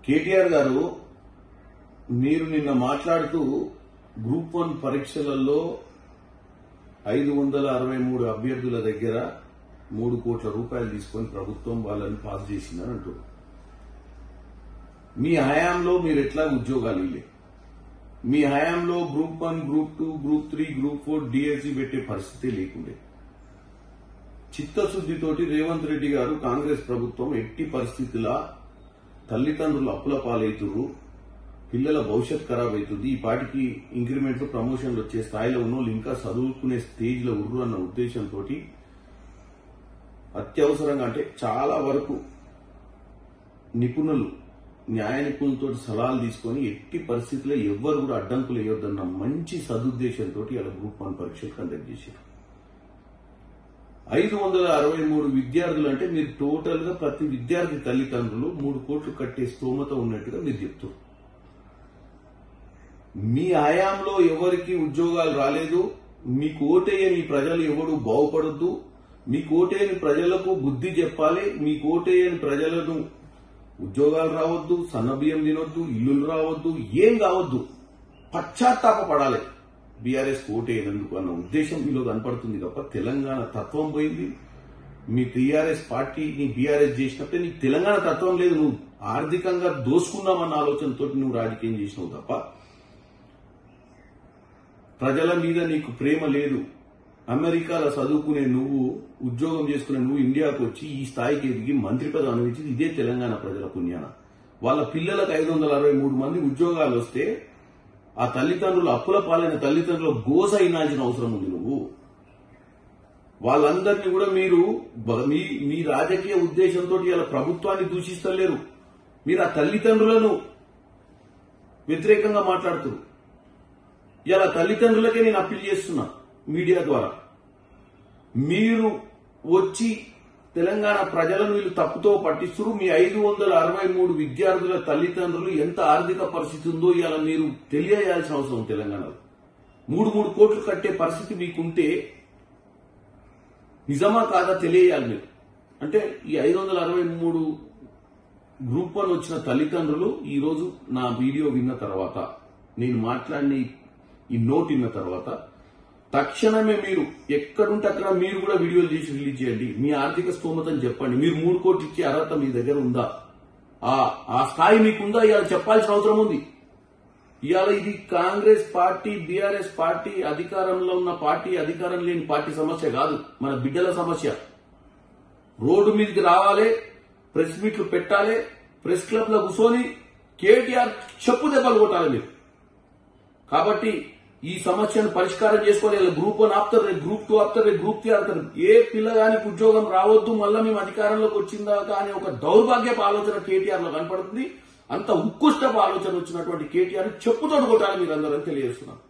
కేటీఆర్ గారు మీరు నిన్న మాట్లాడుతూ గ్రూప్ 1 పరీక్షలలో 563 అభ్యర్థుల దగ్గర 3 కోట్ల రూపాయలు తీసుకొని ప్రభుత్వం వాళ్ళని పాస్ చేసిందని అంటారు. మీ హయాంలో మీరు ఎట్లా ఉద్యోగాలు ఇల్లే, మీ హయాంలో group 1, group 2, group 3, group 4 DSC పెట్టే పరిస్థితి లేకుండే. చిత్తశుద్దితోటి రేవంత్ రెడ్డి గారు కాంగ్రెస్ ప్రభుత్వం ఎట్టి పరిస్థితుల తల్లిదండ్రులు అప్పుల పాలవుతున్నారు, పిల్లల భవిష్యత్ ఖరాబ్ అవుతుంది, ఈ పాటికి ఇంక్రిమెంట్లు ప్రమోషన్లు వచ్చే స్థాయిలో ఉన్నోళ్ళు ఇంకా చదువుకునే స్టేజ్ లో ఉర్రు అన్న ఉద్దేశంతో అత్యవసరంగా అంటే చాలా వరకు నిపుణులు న్యాయ నిపుణులతో సలహాలు తీసుకుని ఎట్టి పరిస్థితుల్లో ఎవ్వరు కూడా అడ్డంకులు వేయొద్దన్న మంచి సదుద్దేశంతో ఇలా గ్రూప్ 1 పరీక్షలు కండక్ట్ చేశారు. 563 విద్యార్థులు అంటే మీరు టోటల్ గా ప్రతి విద్యార్థి తల్లిదండ్రులు 3 కోట్లు కట్టే స్తోమత ఉన్నట్టుగా మీరు చెప్తారు. మీ హయాంలో ఎవరికి ఉద్యోగాలు రాలేదు, మీకు ఓటేయని ప్రజలు ఎవడు బాగుపడొద్దు, మీకు ఓటేయని ప్రజలకు బుద్ధి చెప్పాలి, మీకు ఓటేయని ప్రజలను ఉద్యోగాలు రావద్దు, సన్నబియ్యం తినొద్దు, ఇల్లులు రావద్దు, ఏం కావద్దు, పశ్చాత్తాపడాలి బీఆర్ఎస్ ఓటేయనందుకు అన్న ఉద్దేశం మీలో కనపడుతుంది తప్ప తెలంగాణ తత్వం పోయింది. మీ టీఆర్ఎస్ పార్టీని బీఆర్ఎస్ చేసినట్టే నీకు తెలంగాణ తత్వం లేదు, నువ్వు ఆర్థికంగా దోసుకున్నామన్న ఆలోచనతో నువ్వు రాజకీయం చేసినావు తప్ప ప్రజల మీద నీకు ప్రేమ లేదు. అమెరికాలో చదువుకునే నువ్వు, ఉద్యోగం చేసుకునే నువ్వు ఇండియాకు వచ్చి ఈ స్థాయికి ఎదిగి మంత్రి పదవి అనుభవించింది ఇదే తెలంగాణ ప్రజల పుణ్యాన. వాళ్ళ పిల్లలకు 563 మంది ఉద్యోగాలు వస్తే ఆ తల్లిదండ్రులు అప్పుల పాలైన తల్లిదండ్రుల గోస అయినాల్సిన అవసరం ఉంది. నువ్వు వాళ్ళందరినీ కూడా మీరు మీ రాజకీయ ఉద్దేశంతో ఇలా ప్రభుత్వాన్ని దూషిస్తలేరు, మీరు ఆ తల్లిదండ్రులను వ్యతిరేకంగా మాట్లాడుతున్నారు. ఇలా తల్లిదండ్రులకే నేను అప్పీల్ చేస్తున్నా మీడియా ద్వారా, మీరు వచ్చి తెలంగాణ ప్రజలను వీళ్ళు తప్పుతో పట్టిస్తున్నారు. మీ 563 విద్యార్థుల తల్లిదండ్రులు ఎంత ఆర్థిక పరిస్థితి ఉందో ఇలా మీరు తెలియజేయాల్సిన అవసరం. తెలంగాణలో 3 కోట్లు కట్టే పరిస్థితి మీకుంటే నిజమా కాదా తెలియాలి మీరు. అంటే ఈ 563 గ్రూప్ 1 వచ్చిన తల్లిదండ్రులు ఈ రోజు నా వీడియో విన్న తర్వాత, నేను మాట్లాడిన ఈ నోట్ విన్న తర్వాత తక్షణమే మీరు ఎక్కడుంటే అక్కడ మీరు కూడా వీడియోలు చేసి రిలీజ్ చేయండి. మీ ఆర్థిక స్తోమతని చెప్పండి. మీరు 3 కోట్లు ఇచ్చే అర్హత మీ దగ్గర ఉందా, ఆ స్థాయి మీకుందా ఇవాళ చెప్పాల్సిన అవసరం ఉంది. ఇవాళ ఇది కాంగ్రెస్ పార్టీ, బీఆర్ఎస్ పార్టీ, అధికారంలో ఉన్న పార్టీ, అధికారం లేని పార్టీ సమస్య కాదు, మన బిడ్డల సమస్య. రోడ్డు మీదకి రావాలి, ప్రెస్ మీట్లు పెట్టాలి, ప్రెస్ క్లబ్ లో కూర్చొని కేటీఆర్ చెప్పు దెబ్బలు కొట్టాలి మీరు. కాబట్టి ఈ సమస్యను పరిష్కారం చేసుకోవాలి. గ్రూప్ 1 ఆపుతారు, గ్రూప్ 2 ఆపుతారు, గ్రూప్ 3 ఆపుతారు. ఏ పిల్లగానికి ఉద్యోగం రావద్దు, మళ్ళా మేము అధికారంలోకి వచ్చిందాకా అనే ఒక దౌర్భాగ్యపు ఆలోచన కేటీఆర్ లో కనపడుతుంది. అంత ఉత్కృష్టపు ఆలోచన వచ్చినటువంటి కేటీఆర్ చెప్పుతోడు కొట్టాలి మీరందరూ తెలియజేస్తున్నాను.